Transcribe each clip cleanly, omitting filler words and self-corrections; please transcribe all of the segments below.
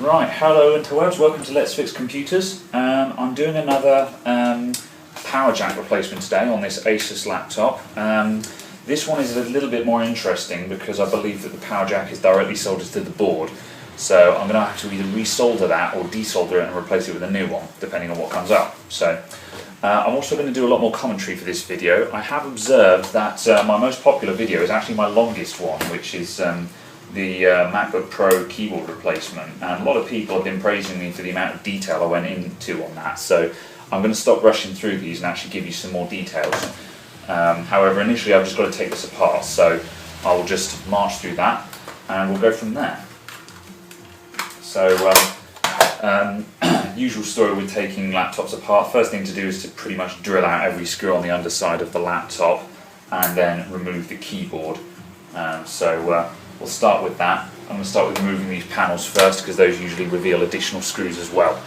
Right, hello interwebs, welcome to Let's Fix Computers. I'm doing another power jack replacement today on this Asus laptop. This one is a little bit more interesting because I believe that the power jack is directly soldered to the board. So I'm going to have to either resolder that or desolder it and replace it with a new one, depending on what comes up. So I'm also going to do a lot more commentary for this video. I have observed that my most popular video is actually my longest one, which is the MacBook Pro keyboard replacement, and a lot of people have been praising me for the amount of detail I went into on that, so I'm going to stop rushing through these and actually give you some more details. However, initially I've just got to take this apart, so I will just march through that and we'll go from there. So, usual story with taking laptops apart. First thing to do is to pretty much drill out every screw on the underside of the laptop and then remove the keyboard. We'll start with that. I'm going to start with removing these panels first because those usually reveal additional screws as well.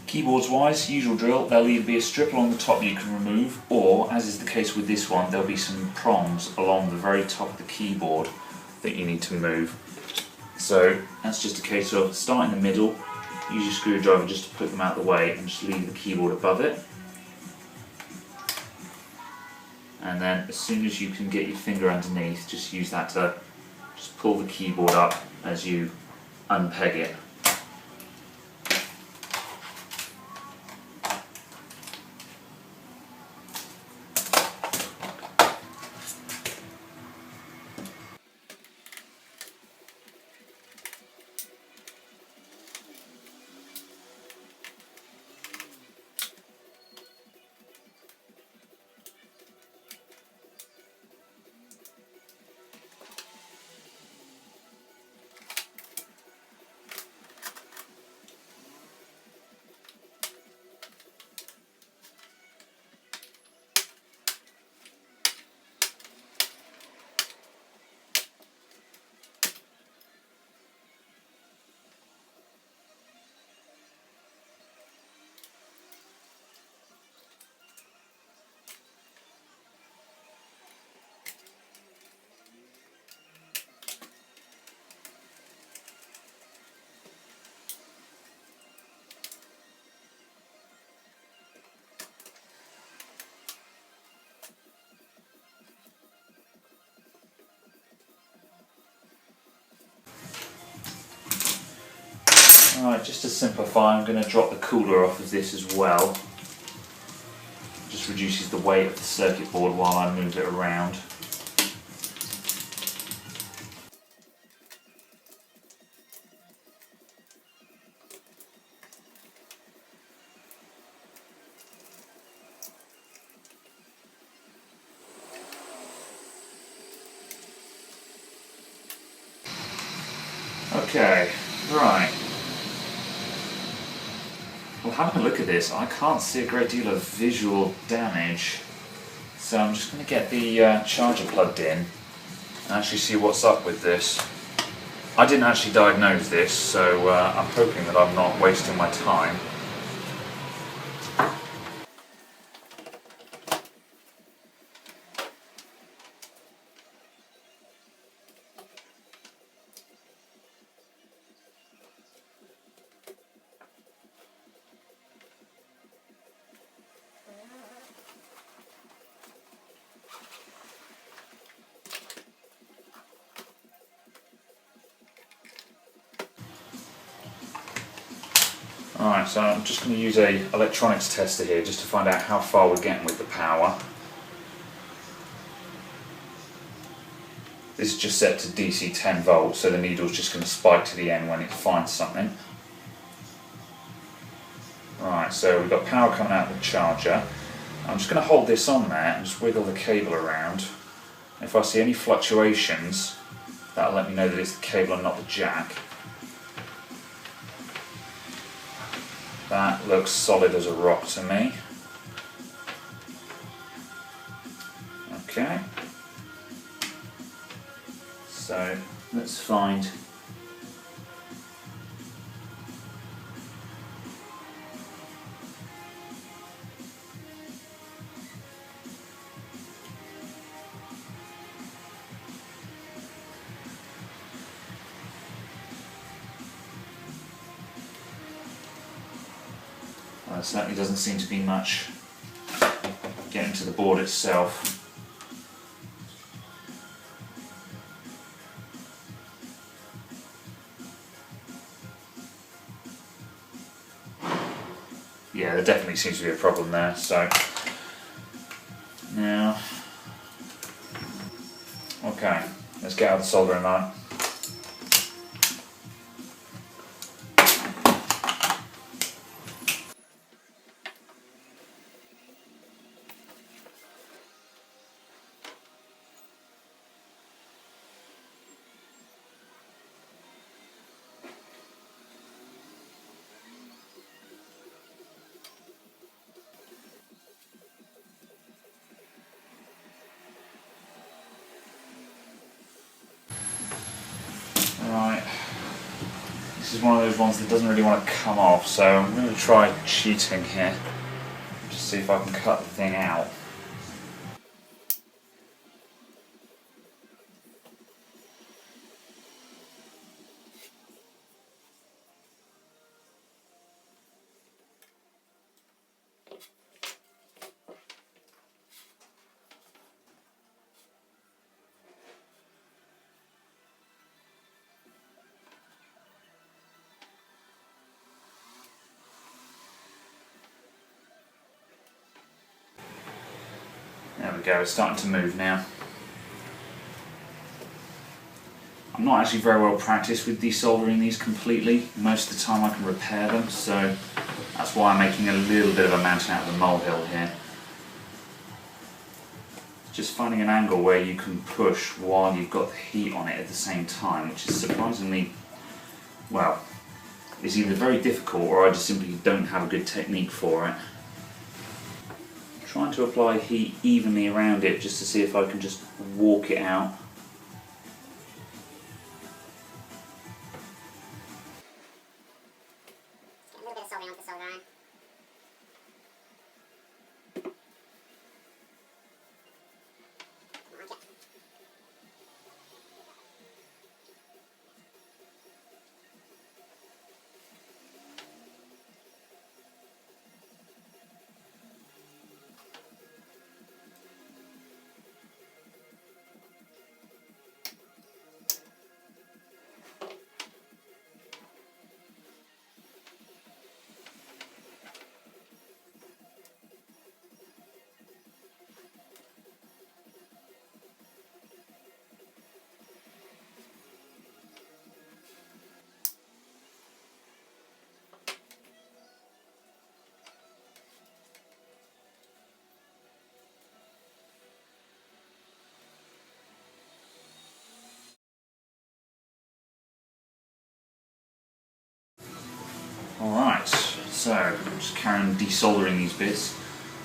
Keyboards wise, usual drill, there'll either be a strip along the top you can remove, or, as is the case with this one, there'll be some prongs along the very top of the keyboard that you need to move. So that's just a case of start in the middle, use your screwdriver just to put them out of the way and just leave the keyboard above it. And then as soon as you can get your finger underneath, just use that to just pull the keyboard up as you unpeg it. Alright, just to simplify, I'm going to drop the cooler off of this as well. Just reduces the weight of the circuit board while I move it around. Okay, right. Well, having a look at this, I can't see a great deal of visual damage, so I'm just going to get the charger plugged in and actually see what's up with this. I didn't actually diagnose this, so I'm hoping that I'm not wasting my time. Alright, so I'm just going to use a electronics tester here just to find out how far we're getting with the power. This is just set to DC 10 volts, so the needle's just going to spike to the end when it finds something. Right, so we've got power coming out of the charger. I'm just going to hold this on there and just wiggle the cable around. If I see any fluctuations, that'll let me know that it's the cable and not the jack. That looks solid as a rock to me. Okay. So let's find there certainly doesn't seem to be much getting to the board itself. Yeah, there definitely seems to be a problem there, so now, okay, let's get out the soldering iron. Right, this is one of those ones that doesn't really want to come off, so I'm going to try cheating here, just see if I can cut the thing out. There we go, it's starting to move now. I'm not actually very well practiced with desoldering these completely. Most of the time I can repair them, so that's why I'm making a little bit of a mountain out of the molehill here. Just finding an angle where you can push while you've got the heat on it at the same time, which is surprisingly, well, it's either very difficult or I just simply don't have a good technique for it. Trying to apply heat evenly around it just to see if I can just walk it out. A little bit of soldering onto the solder iron. Alright, so I'm just carrying desoldering these bits.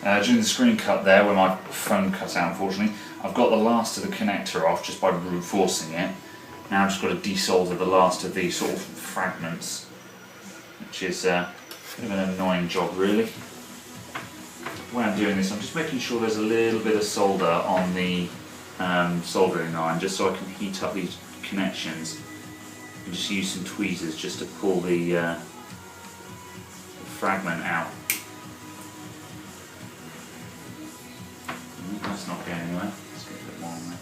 During the screen cut there, where my phone cut out unfortunately, I've got the last of the connector off just by brute forcing it. Now I've just got to desolder the last of these sort of fragments, which is a bit of an annoying job really. The way I'm doing this, I'm just making sure there's a little bit of solder on the soldering iron, just so I can heat up these connections. And just use some tweezers just to pull the fragment out. That's not going anywhere. Let's get a bit more on there.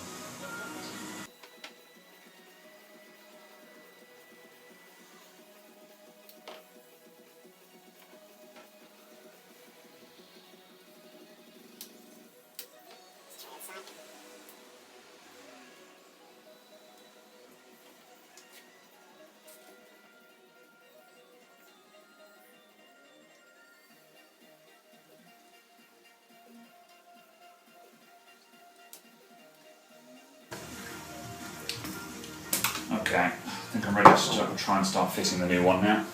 Okay, I think I'm ready to try and start fitting the new one now.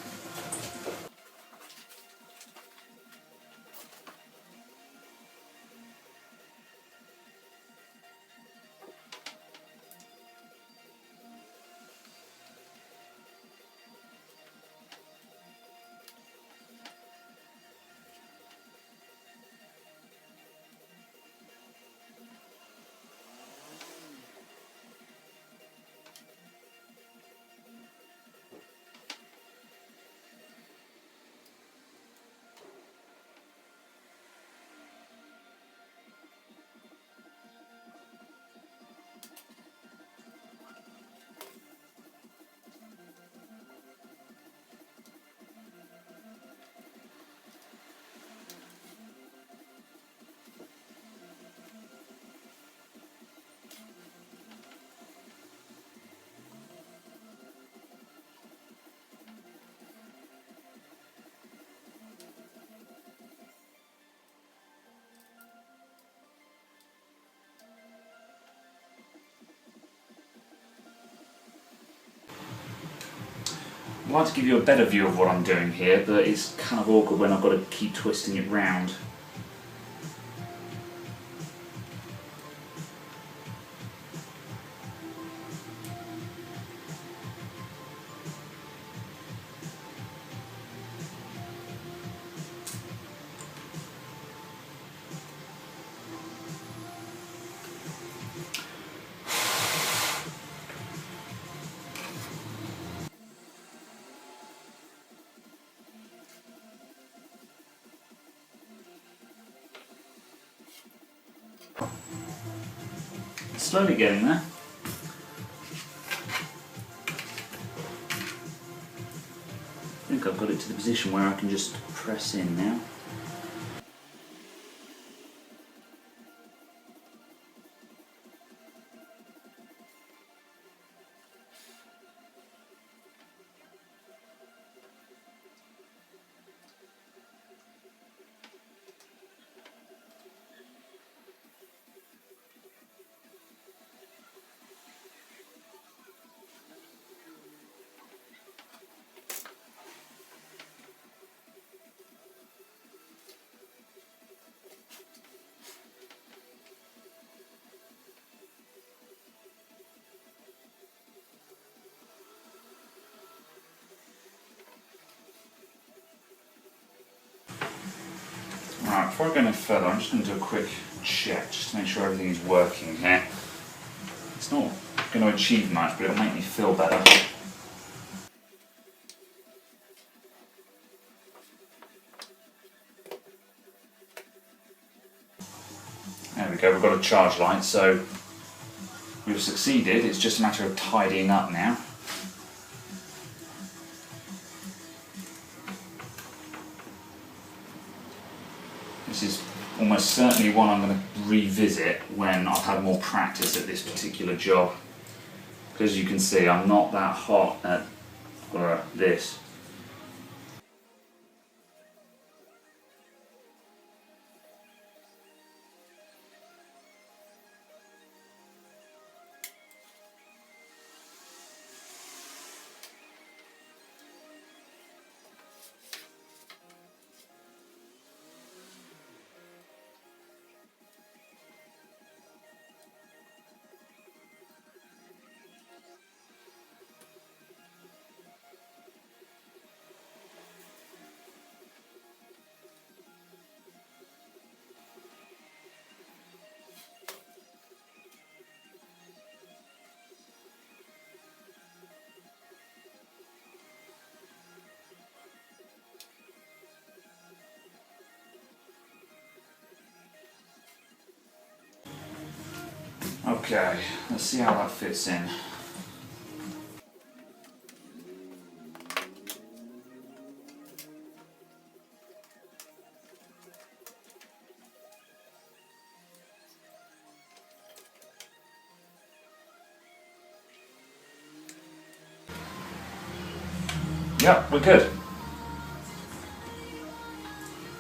I'd like to give you a better view of what I'm doing here, but it's kind of awkward when I've got to keep twisting it round. Slowly getting there. I think I've got it to the position where I can just press in now. Right, before I go any further, I'm just going to do a quick check just to make sure everything is working here. It's not going to achieve much, but it'll make me feel better. There we go, we've got a charge light, so we've succeeded. It's just a matter of tidying up now. This is almost certainly one I'm going to revisit when I've had more practice at this particular job. Because as you can see, I'm not that hot at this. Okay, let's see how that fits in. Yep, we're good.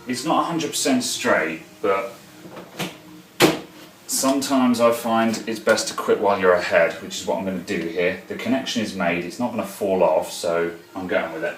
It's not 100% straight, but Sometimes I find it's best to quit while you're ahead, which is what I'm going to do here. The connection is made, it's not going to fall off, so I'm going with it.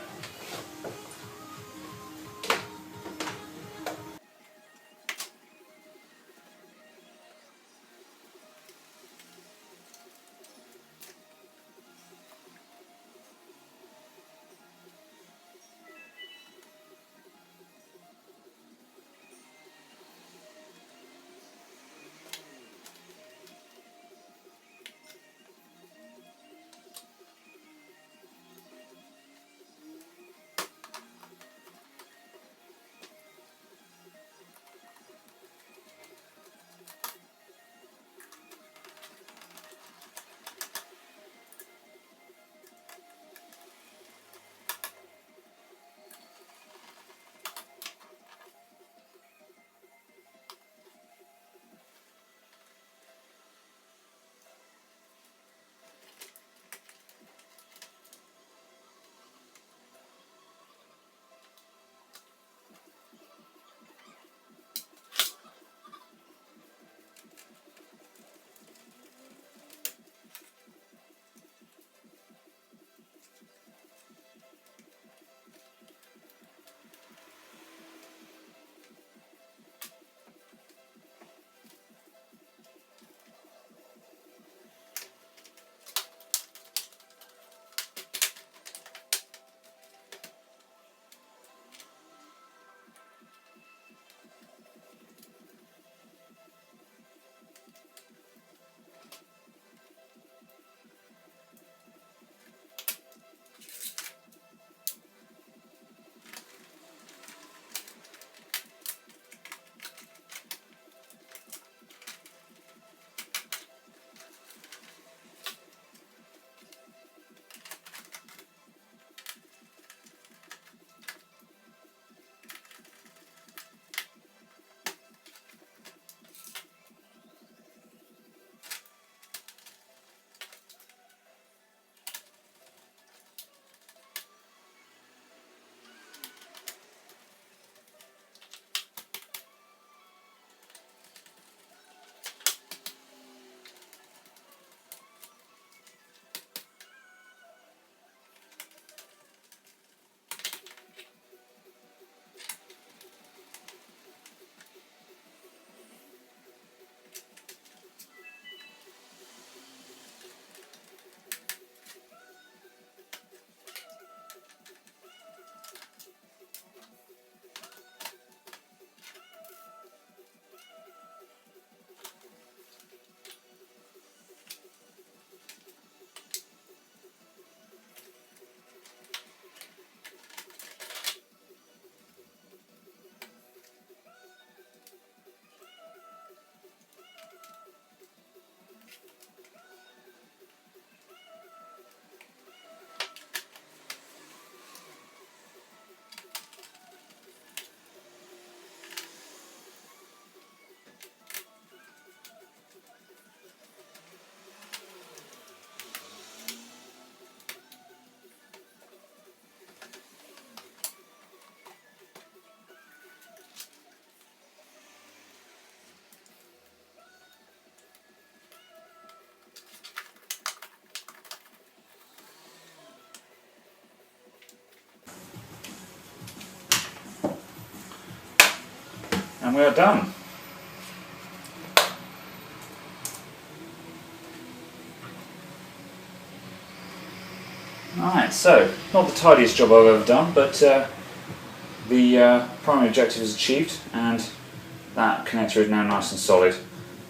And we are done. Alright, so, not the tidiest job I've ever done, but the primary objective is achieved, and that connector is now nice and solid.